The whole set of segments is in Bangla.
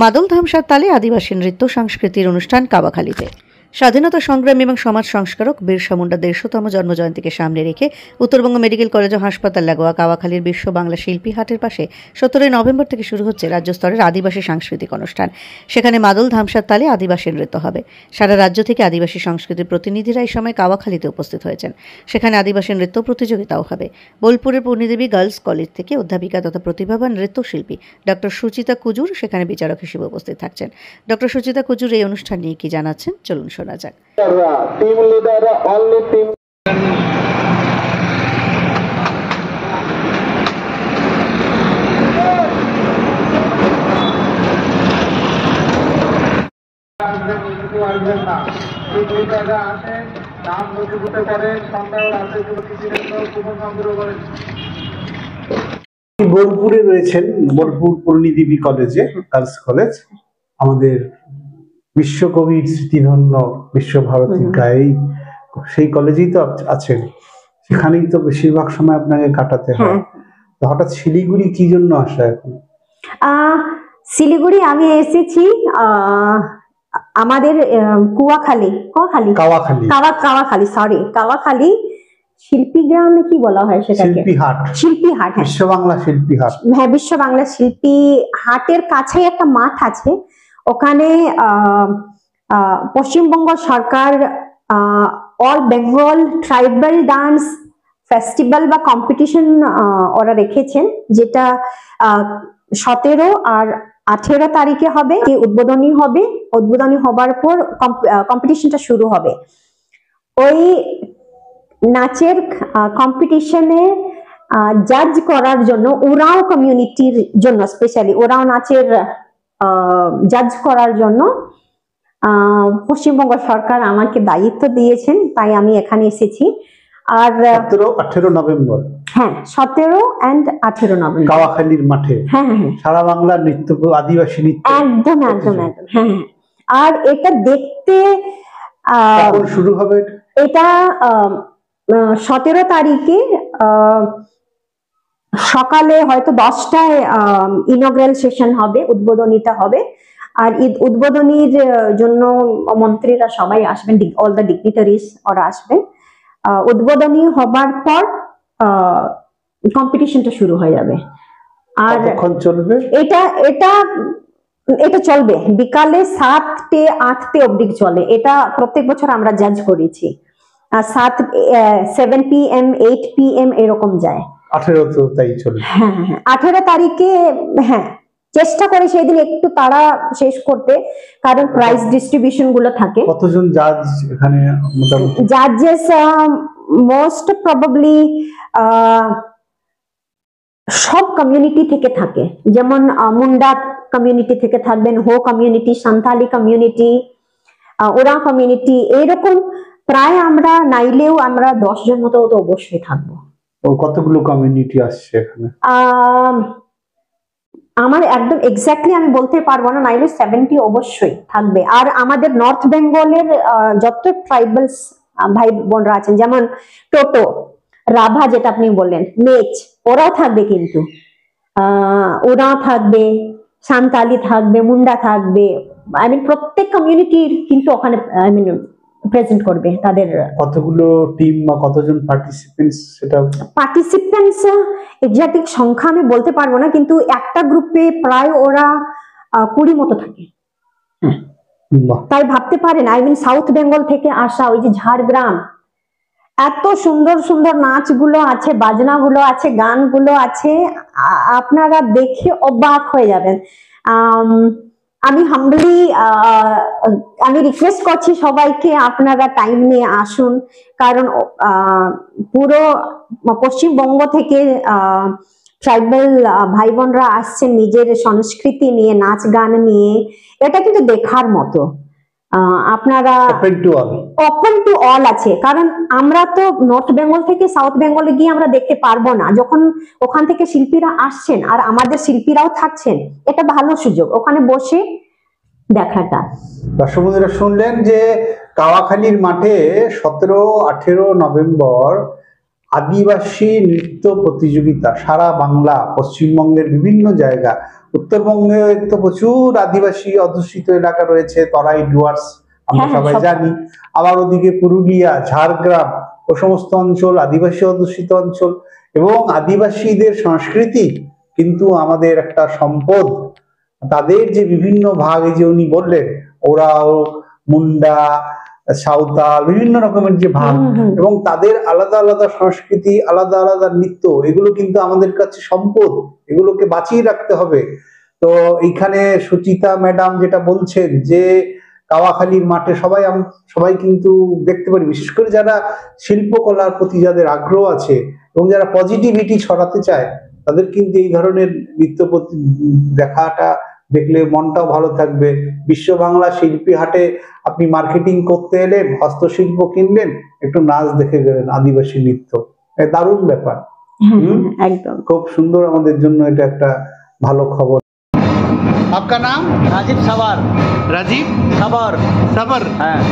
মাদল ধামসার তালে আদিবাসী নৃত্য সাংস্কৃতিক অনুষ্ঠান কাওয়াখালীতে। স্বাধীনতা সংগ্রামী এবং সমাজ সংস্কারক বিরসা মুন্ডার ১৫০তম জন্মজয়ন্তীকে সামনে রেখে উত্তরবঙ্গ মেডিকেল কলেজ ও হাসপাতাল লাগোয়া কাওয়াখালীর বিশ্ব বাংলা শিল্পী হাটের পাশে ১৭ নভেম্বর থেকে শুরু হচ্ছে রাজ্য স্তরের আদিবাসী সাংস্কৃতিক অনুষ্ঠান। সেখানে মাদল ধামসার তালে আদিবাসী নৃত্য হবে। সারা রাজ্য থেকে আদিবাসী সংস্কৃতির প্রতিনিধিরা এই সময় কাওয়াখালীতে উপস্থিত হয়েছেন। সেখানে আদিবাসী নৃত্য প্রতিযোগিতাও হবে। বোলপুরের পূর্ণিদেবী গার্লস কলেজ থেকে অধ্যাপিকা তথা প্রতিভাবান নৃত্যশিল্পী ডক্টর সুচিতা কুজুর সেখানে বিচারক হিসেবে উপস্থিত থাকছেন। ডক্টর সুচিতা কুজুর এই অনুষ্ঠান নিয়ে কি জানাচ্ছেন চলুন শোনা যাক। टीम लीडर ओनली टीम বোলপুরে রয়েছেন, বোলপুর পূর্ণিদেবী কলেজে, গার্লস কলেজ। আমাদের বিশ্বকবির স্মৃতিধন্য বিশ্বভারতী গায়ী সেই কলেজেই তো আছেন, সেখানেই তো বেশিরভাগ সময় আপনাকে কাটাতে হয়। তো হঠাৎ শিলিগুড়ি কি জন্য আসা এখন? শিলিগুড়ি আমি এসেছি আমাদের কাওয়াখালী শিল্পী গ্রামে কি বলা হয় সেটাকে? শিল্পী হাট। বিশ্ব বাংলা শিল্পী হাট। হ্যাঁ, বিশ্ব বাংলা শিল্পী হাটের কাছেই একটা মাঠ আছে। ওখানে পশ্চিমবঙ্গ সরকার all Bengal tribal dance festival বা কম্পিটিশন ওরা রেখেছেন, যেটা 17 আর 18 তারিখে হবে। উদ্বোধনী হবে। উদ্বোধনী হবার পর কম্পিটিশনটা শুরু হবে। ওই নাচের কম্পিটিশনে জাজ করার জন্য ওরাও কমিউনিটির জন্য, স্পেশালি ওরাও নাচের জাজ করার জন্য পশ্চিমবঙ্গ সরকার আমাকে দায়িত্ব দিয়েছেন, তাই আমি এখানে এসেছি। আর 17-18 নভেম্বর, হ্যাঁ 17 and 18 নভেম্বর কাওয়াখালীর মাঠে। হ্যাঁ হ্যাঁ, সারা বাংলা নৃত্য, আদিবাসী নৃত্য, একদম একদম একদম। হ্যাঁ, আর এটা দেখতে কখন শুরু হবে? এটা 17 তারিখে সকালে হয়তো 10টায় ইনগ্রাল সেশন হবে, উদ্বোধনীটা হবে। আর উদ্বোধনীর জন্য মন্ত্রীরা সবাই আসবেন, অল দ্য ডিগনিটারিজ ওরা আসবেন। উদ্বোধনী হবার পর কম্পিটিশনটা শুরু হয়ে যাবে। আর কতক্ষণ চলবে এটা? এটা চলবে বিকালে 7-8 অবধি চলে। এটা প্রত্যেক বছর আমরা জাজ করেছি। 7 PM 8 PM এরকম যায়। 18 তো তাই চলে। হ্যাঁ, 18 তারিখে হ্যাঁ চেষ্টা করে সেই দিন একটু তাড়া শেষ করতে, কারণ প্রাইজ ডিস্ট্রিবিউশন গুলো থাকে। কতজন জাজ এখানে মোটামুটি? জাজেস মোস্ট প্রবাবলি সব কমিউনিটি থেকে থাকে, যেমন মুন্ডা কমিউনিটি থেকে থাকবেন, হো কমিউনিটি, সান্তালি কমিউনিটি, ওরা কমিউনিটি, এইরকম প্রায় আমরা নাইলেও আমরা 10 জন মতো তো অবশ্যই থাকবো। কতগুলো কমিউনিটি আসছে এখানে? আমার একদম এক্স্যাক্টলি আমি বলতে পারবো না, নাইলে 70 অবশ্যই থাকবে। আর আমাদের নর্থ বেঙ্গলের যত ট্রাইবালস ভাই বোনরা আছেন, যেমন টোটো, রাভা যেটা আপনি বললেন, মেচ, ওরাও থাকবে, কিন্তু ওরাও থাকবে, সান্তালি থাকবে, মুন্ডা থাকবে। আই মিন প্রত্যেক কমিউনিটির কিন্তু ওখানে আই মিন প্রেজেন্ট করবে তাদের। কতগুলো টিম বা কতজন পার্টিসিপেন্টস? সেটা পার্টিসিপেন্টস এক্সাক্ট সংখ্যা আমি বলতে পারবো না, কিন্তু একটা গ্রুপে প্রায় ওরা 20 মতো থাকে। তাই ভাবতে পারেন, আই মিন সাউথ বেঙ্গল থেকে আসা, ওই যে ঝাড়গ্রাম, এত সুন্দর সুন্দর নাচগুলো আছে, বাজনাগুলো আছে, গানগুলো আছে, আপনারা দেখে অবাক হয়ে যাবেন। আমি হাম্বলি আমি রিকোয়েস্ট করছি সবাইকে, আপনারা টাইম নিয়ে আসুন, কারণ পুরো পশ্চিমবঙ্গ থেকে ট্রাইবাল ভাই বোনরা আসছেন নিজের সংস্কৃতি নিয়ে, নাচ গান নিয়ে। এটা কিন্তু দেখার মতো। আপনারা ওপেন টু অল আছে, কারণ আমরা তো নর্থ বেঙ্গল থেকে সাউথ বেঙ্গলে গিয়ে আমরা দেখতে পারবো না। যখন ওখান থেকে শিল্পীরা আসছেন আর আমাদের শিল্পীরাও থাকছেন, এটা ভালো সুযোগ ওখানে বসে দেখাটা। দর্শক বন্ধুরা শুনলেন যে কাওয়াখালীর মাঠে 17-18 নভেম্বর আদিবাসী নৃত্য প্রতিযোগিতা সারা বাংলা, পশ্চিমবঙ্গের বিভিন্ন জায়গা উত্তরবঙ্গে তো প্রচুর আদিবাসী অধ্যুষিত এলাকা রয়েছে, তরাই ডুয়ার্স আমরা হ্যাঁ, সবাই সব- জানি। আবার ওদিকে পুরুলিয়া, ঝাড়গ্রাম ও সমস্ত অঞ্চল আদিবাসী অধ্যুষিত অঞ্চল, এবং আদিবাসীদের সংস্কৃতি কিন্তু আমাদের একটা সম্পদ। তাদের যে বিভিন্ন ভাগ, এই যে উনি বললেন ওরাও, মুন্ডা, সাঁওতাল, বিভিন্ন রকমের যে ভাগ, এবং তাদের আলাদা আলাদা সংস্কৃতি, আলাদা আলাদা নৃত্য, এগুলো কিন্তু আমাদের কাছে সম্পদ, এগুলোকে বাঁচিয়ে রাখতে হবে। তো এইখানে সুচিতা ম্যাডাম যেটা বলছেন যে কাওয়াখালীর মাঠে সবাই কিন্তু দেখতে পারি, বিশেষ করে যারা শিল্পকলার প্রতি যাদের আগ্রহ আছে এবং যারা পজিটিভিটি ছড়াতে চায়, তাদের কিন্তু এই ধরনের নৃত্য দেখাটা দেখলে মনটাও ভালো থাকবে। বিশ্ব বাংলা শিল্পী হাটে আপনি মার্কেটিং করতে এলেন, হস্তশিল্প কিনলেন, একটু নাচ দেখে গেলেন, আদিবাসী নৃত্য, দারুণ ব্যাপার। একদম খুব সুন্দর, আমাদের জন্য এটা একটা ভালো খবর। आपका नाम? राजीव सवार। राजीव सबर सबर। है।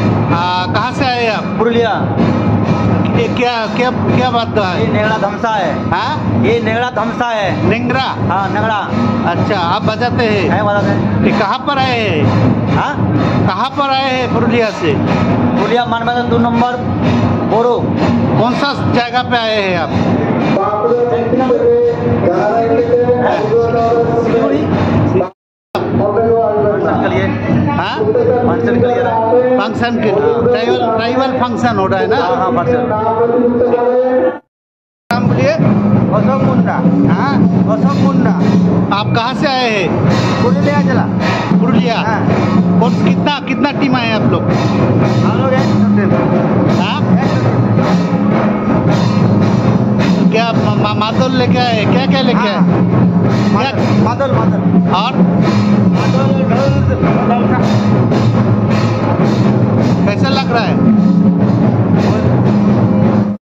कहाँ से आए आप? पुरुलिया। ये क्या क्या क्या बात ये है? नेगड़ा धमसा है। हाँ, ये नेगड़ा धमसा है। निंगरा। हाँ नेगड़ा अच्छा, आप बजाते हैं? है वाला है। ये कहाँ पर आए हैं? हाँ कहाँ पर आए हैं पुरुलिया से? पुरुलिया मानवेंद्र 2 नंबर बोरो। कौन सा जगह पे आए हैं आप? फंक्शन के लिए। हाँ, फंक्शन के लिए रहा। फंक्शन के ट्राइबल फंक्शन हो रहा है ना? हाँ हाँ फंक्शन। नाम बोलिए। अशोक मुंडा। हाँ, अशोक मुंडा आप कहाँ से आए हैं? पुरुलिया जिला। पुरुलिया। हाँ। कौन कितना कितना टीम आए आप लोग? हम लोग हाँ, क्या मादल लेके आए? क्या क्या लेके आए? क्या मादल मादल और